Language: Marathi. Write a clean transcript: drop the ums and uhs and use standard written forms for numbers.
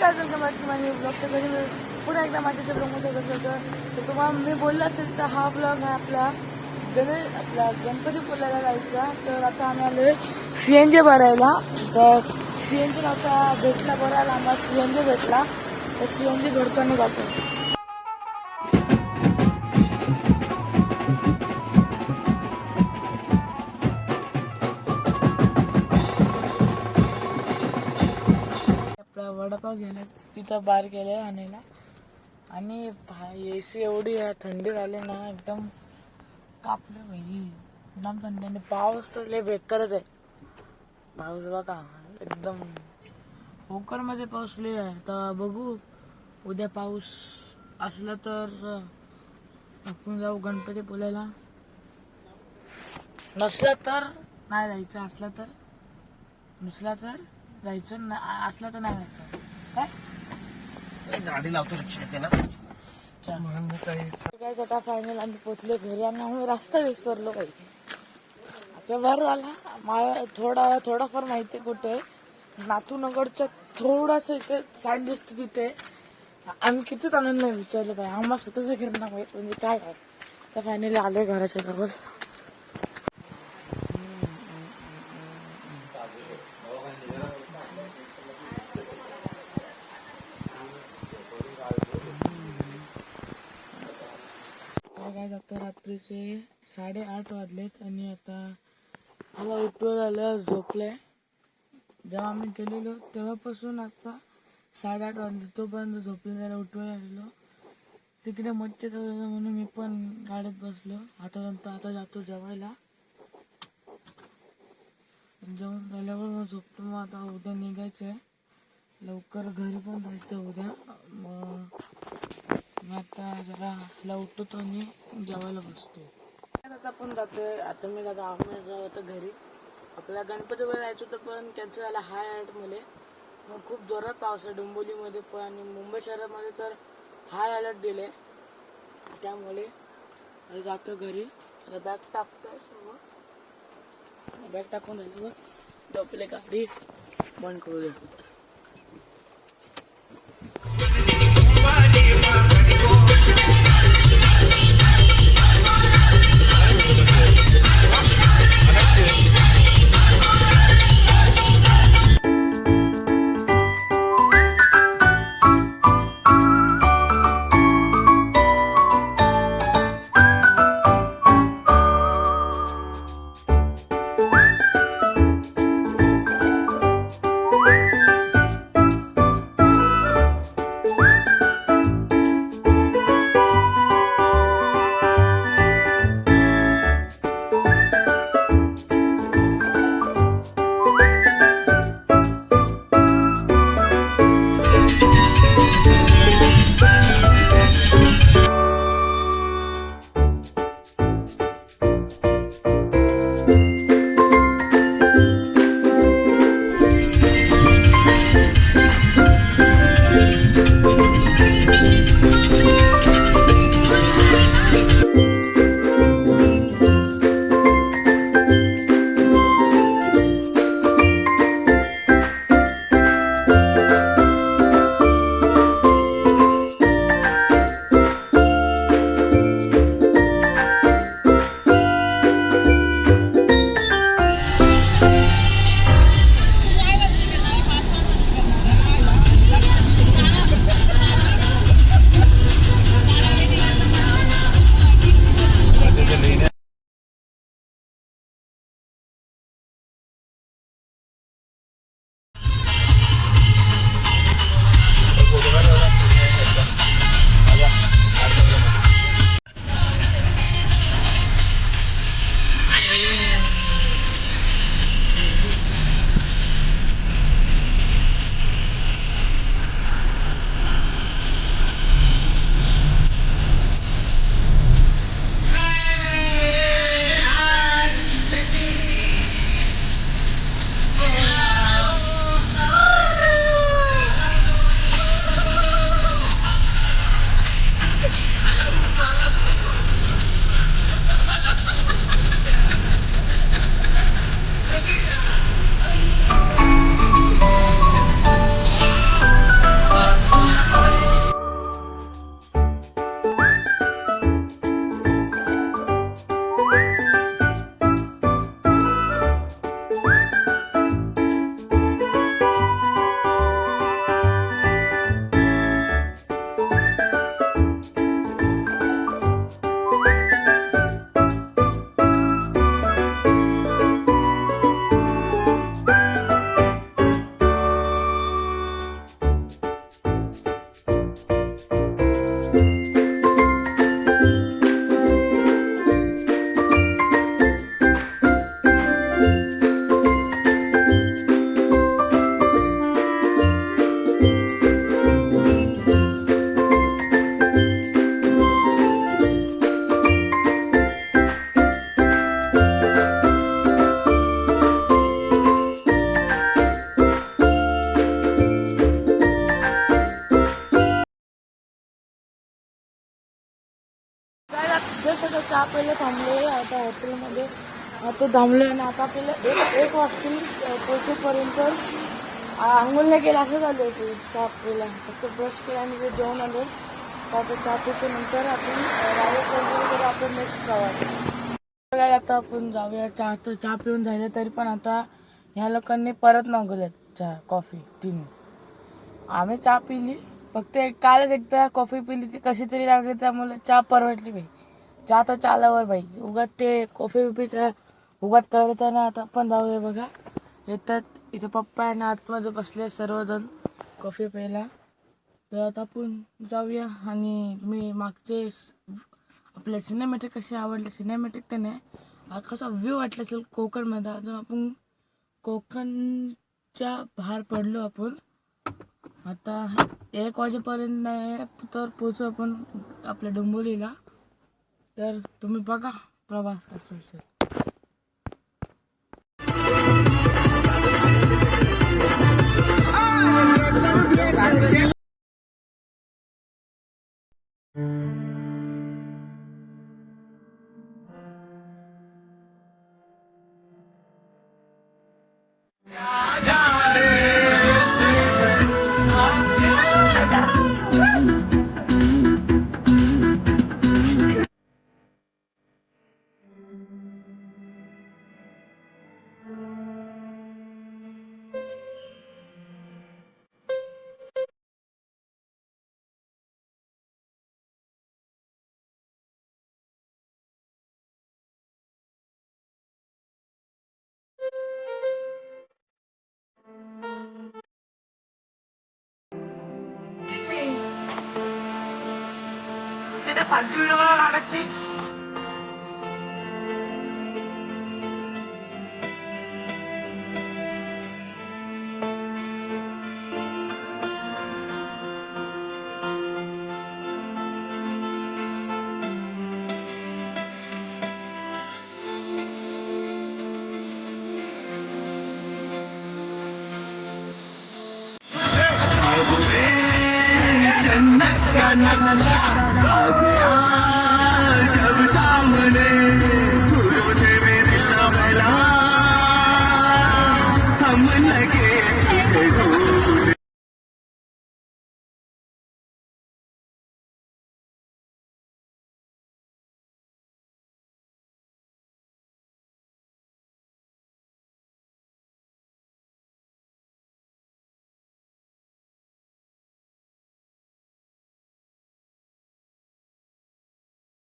काय वेलकम बॅक टू माय ब्लॉगच्या घरी पुन्हा एकदा माझ्या ब्लॉगमध्ये होतं. तर तुम्हाला मी बोललं असेल तर हा ब्लॉग आहे आपला गणपतीपुळ्याला जायचा. तर आता आम्ही आलो CNG भरायला. तर CNG आता भेटला भरायला आम्हाला CNG भेटला. तर CNG भरताना जातो. वडापाव गेला तिथं बार गेले आणायला आणि AC एवढी थंडी झाली ना एकदम कापलं भाई. एकदम थंडी आणि पाऊस तर लय बेकारच आहे. पाऊस बघा एकदम कोकण मध्ये पाऊस लय आहे. तर बघू उद्या पाऊस असला तर आपण जाऊ गणपतीपुळ्याला. नसला तर नाही जायचं. नसला तर जायचं. असला तर नाही जायचं. काय गाडी लावतो रिक्षा येते ना. काय आता फायनल आम्ही पोचलो घरी आणि आम्ही रस्ता विसरलो काही. आता बरं झाला मला थोडाफार माहिती कुठे नाथूनगरच्या थोडासा इथे साईड दिसतो तिथे. आम्ही कितीच आनंद नाही विचारलं पाहिजे आम्हाला स्वतःच घर ना माहित म्हणजे काय आहे. तर फायनली आलोय घराच्या जवळ. काय जातं रात्रीचे 8:30 वाजलेत आणि आता मला उठवायला आलं झोपलंय. जेव्हा आम्ही गेलेलो तेव्हापासून आता 8:30 वाजले तोपर्यंत झोपले. त्याला उठवायला आलेलो तिकडे मच्छर म्हणून मी पण गाडीत बसलो. आता जातो जेवायला. जेवण झाल्यावर मग झोपतो. मग आता उद्या निघायचंय लवकर घरी पण जायचं उद्या. मग आता जरा लवटतो आणि जेवायला बसतो. आता आपण जातोय. आता मी आम्ही जाऊ आता घरी. आपल्या गणपतीवर जायचं होतं पण कॅन्सल झाला हाय अलर्ट मुळे. मग खूप जोरात पाऊस आहे डोंबिवलीमध्ये पण आणि मुंबई शहरामध्ये तर हाय अलर्ट दिले. त्यामुळे जातो घरी. आता बॅग टाकतो. बॅग टाकून झाल्यावर आपली गाडी बंद करू द्या. आता चहा प्यायला थांबले आता हॉटेलमध्ये. आता थांबले आणि आता आपल्याला एक वाजतील पोहोचेपर्यंत आंघोळ नाही केलं असं झालं होतं. चहा प्यायला फक्त ब्रश केला आणि ते जेवण आलं. आता चहा पितो नंतर आपण रायगड आपण नेक्स्ट प्रवास. आता आपण जाऊया. चहा पिऊन झाले तरी पण आता ह्या लोकांनी परत मागवल्यात चहा कॉफी 3. आम्ही चहा पिली फक्त कालच एकदा कॉफी पिली ती कशी तरी लागली त्यामुळे चहा परवडली बाई. चहा तर चालावर बाई उगाच ते कॉफी पिपीच्या उगाच करत ना. आता आपण जाऊया बघा येतात इथं पप्पा आणि आतमध्ये बसले सर्वजण कॉफी प्यायला. तर आता आपण जाऊया. आणि मी मागचे आपल्या सिनेमॅटिक कसे आवडले सिनेमॅटिक तर नाही हा कसा व्ह्यू वाटला असेल कोकणमध्ये. आता आपण कोकणच्या बाहेर पडलो आपण. आता 1 वाजेपर्यंत नाही तर पोचू आपण आपल्या डोंबिवलीला. तर तुम्ही बघा प्रवास कसा असेल. तिथे 5 व्हिडिओ काढायची. जब सामने तुझे मेरे लबला हम लगे तुझे